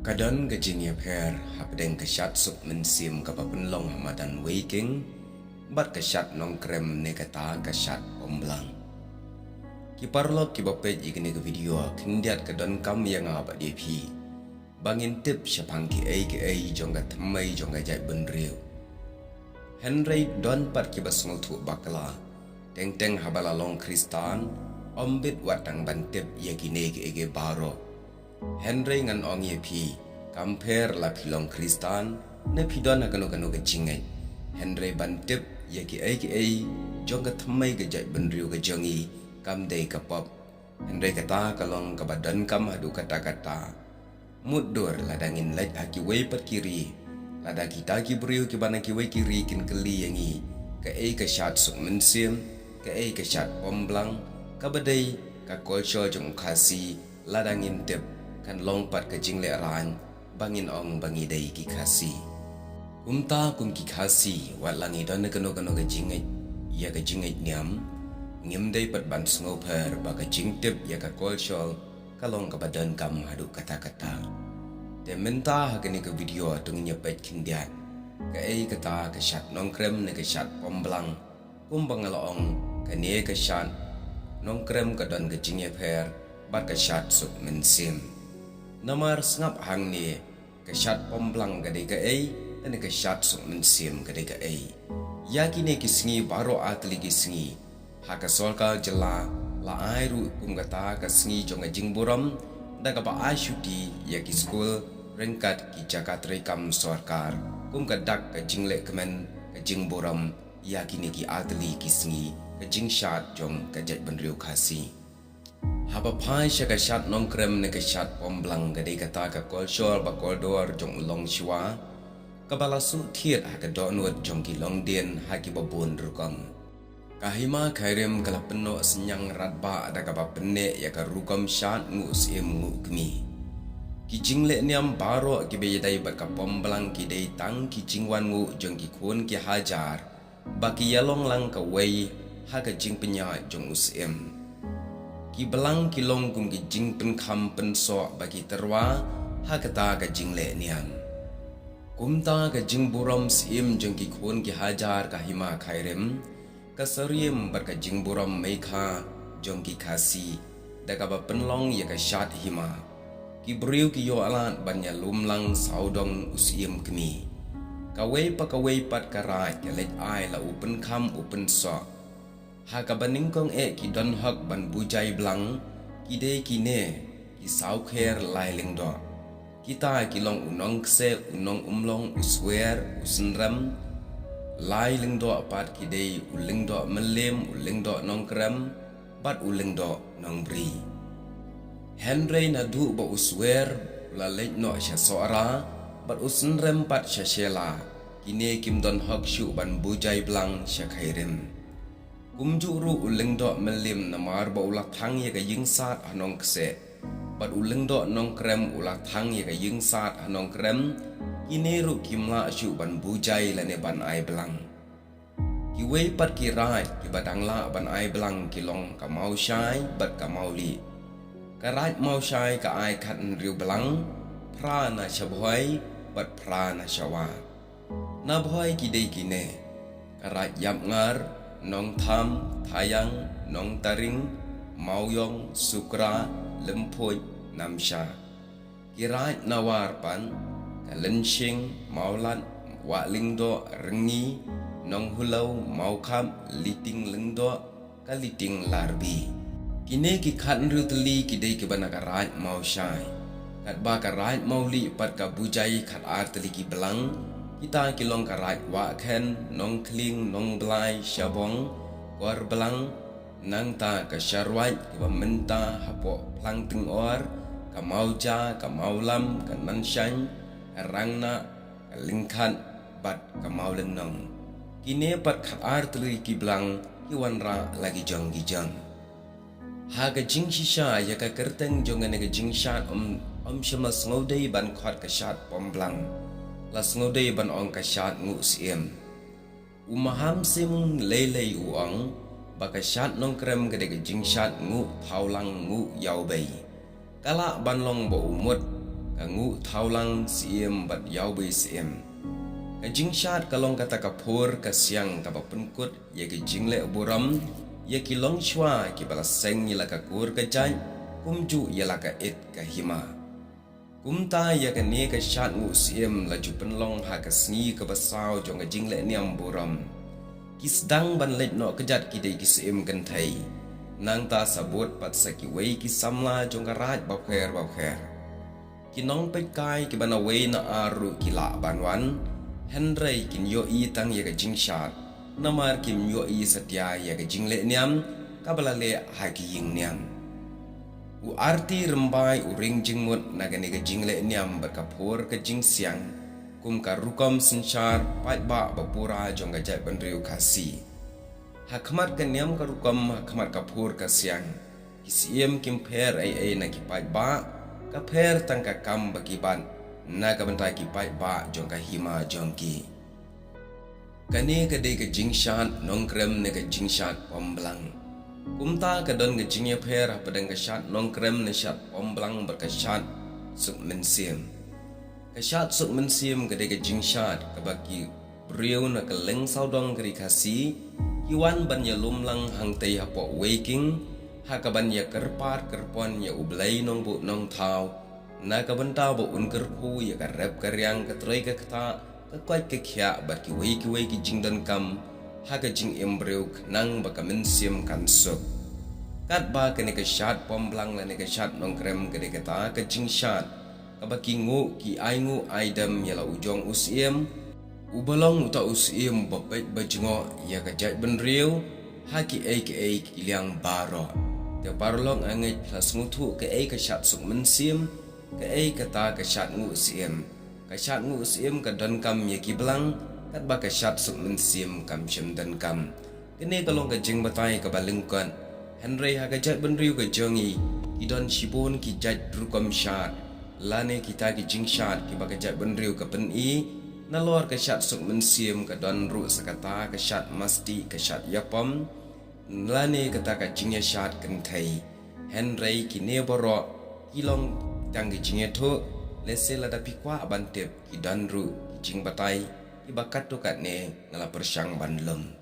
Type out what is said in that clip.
Kadon gajing ïapher hapdeng kesyat Suk Mynsiem kapapenlong hamadan waking bat kesyat nongkrem negata kesyat Pomblang. Kiparlok kibapet igini ke video kindiat kadon kam yang abat DP. Bangin tip syapang Kaei jongga thamai jongga jai benriu. Henry don pat kibasngol tu bakla. Teng habala long Kristan ombit watang bantip yagine ke baro. Henry ngan ong yepi kamper la pilong Kristan ne pidon agano ke jingai. Henry bantip yagi jongga thamai ke jai benriu ke jongi kam dei kapop. Henry kata kalong kabadan kam hadu kata-kata. Mudur ladangin laj haki wei pat kiri. Lada kita ki beriu ki bana ki wei kiri kin keli yangi. Kaei ke Shad Suk Mynsiem, Kaei ke Shad Pomblang, kabadai ka kolsho jong kasi ladangin tip kan longpat ke jingle ran bangin ong bangi dai ki kasi. Kumta kum ki kasi wat langi don keno ke jingai ya ke jingai niam ngim dai pat ban sngoper ba ka jing tip ya ka kolsho kalong ka badan kam hadu kata-kata. Dia minta hakini ke video tungnya pet kindian. Kaei kata ke Shad Nongkrem ne ke Shad Pomblang. Kumbangalaong kani ke Shad Nongkrem ke don ke jing ïapher bat ke Shad Suk Mynsiem. Namar sengap hang ni ke Shad Pomblang ke Kaei dan ke Shad Suk Mynsiem ke Kaei. Ya kini kisingi baro atli kisingi. Haka solka jela la airu kum kata ke singi jonga jing buram dan ke ba asyuti ya ki school rengkat ki Jakarta kam sarkar kum kadak ke jingle kemen ke jing boram yakini ki atli kisngi ke jing Shad jong ke jat benriu kasi haba pai sya ke Shad Nongkrem ne ke Shad Pomblang ke kata ke kolshor ba koldor jong long shwa ke balasu thiet ha ke donwat jong ki long dien ha ki babun rukam kahima khairem kala penno senyang ratba ada ka ba penne ya ka rukam Shad ngu sim ngu kmi ki jingle niam baro ki beyadai bat ka Pomblang ki dei tang ki jingwan ngu jong ki khun ki hajar baki yalong lang ka wei ha ka jing penya jong usim ki belang ki long kum ki jing pen kham pen so baki terwa ha ka ta ka jingle niam kumta ka jing buram sim jong ki khun ki hajar ka hima khairem ka sariem bat ka jing buram meikha jong ki kasi da ka ba penlong ya ka Shad hima ki beriu ki yo alat banya lumlang saudong usiem kemi kawei pat karai ke lej ai la upen kham upen so ha ka baning kong ki don hak ban bujai blang ki de ki ne ki sau kher lai ling do kita ki long unong kse unong umlong uswer usenram lai ling do pat ki de uling do melem uling do nongkrem bat uling do nongbri Henry na du ba uswer la lej no sya soara bat usen rempat sya shela kini kim don hak shu ban bujai blang sya khairem kumjuru uleng do melim namar ba ulak thang ye ka ying sat anong kse bat uleng do nongkrem ulak thang ye ka ying sat anong krem kini ru kimla shu ban bujai la ne ban ai blang ki wei pat ki rai ki badang la ban ai blang ki long ka mau shai bat ka mau li Karat mau syai ka ai khat riu belang pra na shabhoi bat pra na shawa na bhoi ki dei ki ne karat yap ngar nong tham thayang nong taring mauyong sukra lempoi namsha kirat nawar pan kalenshing maulat wa lingdo rengi nong hulau mau kham liting lingdo ka liting larbi kini ki khat riu teli ki dei ki bana ka raj mau syai kat ba ka raj mau li pat ka bujai khat ar teli ki belang kita ki long ka raj wa khen nong kling nong blai shabong kor belang nang ta ka sharwai ki ba menta hapo plang ting or ka mau ja ka mau lam ka nan shang rangna ka lingkhan bat ka mau leng nong kini pat khat ar teli ki belang ki wan ra lagi jong gi jong ha ka jing shisha ya ka kerteng jongan ka jing Shad shama sngodei ban khat ka Shad Pomblang la sngodei ban ong ka Shad ngu siem umaham sim lelei uang ba ka Shad Nongkrem ka de ka jing Shad ngu thaulang ngu yau bei kala ban long bo umut kangu thaulang siem bat yaube siem ka jing Shad kalong kata kapur ka siang ka papenkut ye ki jingle buram ye ki long chwa ki balaseng ye la ka kur ka jai kumju ye la ka it ka hima kumta ye ka ne ka Shad ngu siem la ju penlong ha ka sni ka basau jong ka jingle niam buram kisdang ban let no kejat ki dei ki siem kan thai nang ta sabut pat saki wei ki samla jong ka raj ba kher ki nong pe kai ki bana wei na aru ki la banwan Henry kin yo i tang ye ka jing Shad namar kim yo i satya ye ka jingle niam kabala le ha ki ying niam u arti rembai u ring jingmut nagane ka jingle niam ba kapur ka jing siang kum ka rukom senchar pai ba bapura jong ka jai bandriu khasi hakmat ka niam ka rukom hakmat kapur ka siang kisiem kim pher ai na ki pai ba ka pher tang ka kam bagi ban na ka bantai ki pai ba jong ka hima jong ki kani ka de ka jing Shad Nongkrem ne ka jing Shad Pomblang kumta ka don ka jing ïapher padang ka Shad Nongkrem ne Shad Pomblang ber ka Shad Suk Mynsiem ka Shad Suk Mynsiem ka de ka jing Shad ka baki brio na ka leng saudong kri khasi kiwan ban ya lumlang hang tei hapo waking ha ka ban ya kerpar kerpon ya ublai nong bu nong thau na ka banta bo un kerpu ya ka rep ka riang ka troi ka kata ka kwai ka khya ba ki wei ki jing dan kam ha ka jing embryo nang ba ka Mynsiem kan suk kat ba ka ne ka Shad Pomblang la ne ka Shad Nongkrem ka de ka ta ka jing Shad ka ba ki ngu ki ai ngu ai dam ya la ujong usiem ubalong uta usiem ba pet ba jingo ya ka jai ben riu ha ki liang baro te parlong angai plus ngutu ka Shad Suk Mynsiem ka ka ta ka Shad ngu usiem ka Shad ngu usiem ka don kam ye ki blang kat ba ka Shad Suk Mynsiem kam chem dan kam kene kalong ka jing batai ka balingkan Henry ha ka jai ben riu ka jongi ki don shibun ki jai rukom Shad lane kita ki jing Shad ki ba ka jai ben riu ka pen i na lor ka Shad Suk Mynsiem ka don ru sakata ka Shad masti ka Shad yapom lane kata ka jing ya Shad kan thai Henry ki ne boro ki long tang ki jing tho lese la da pikwa ban tep ki don ru ki jing batai ki bakat to kat ne ngala persyang ban lem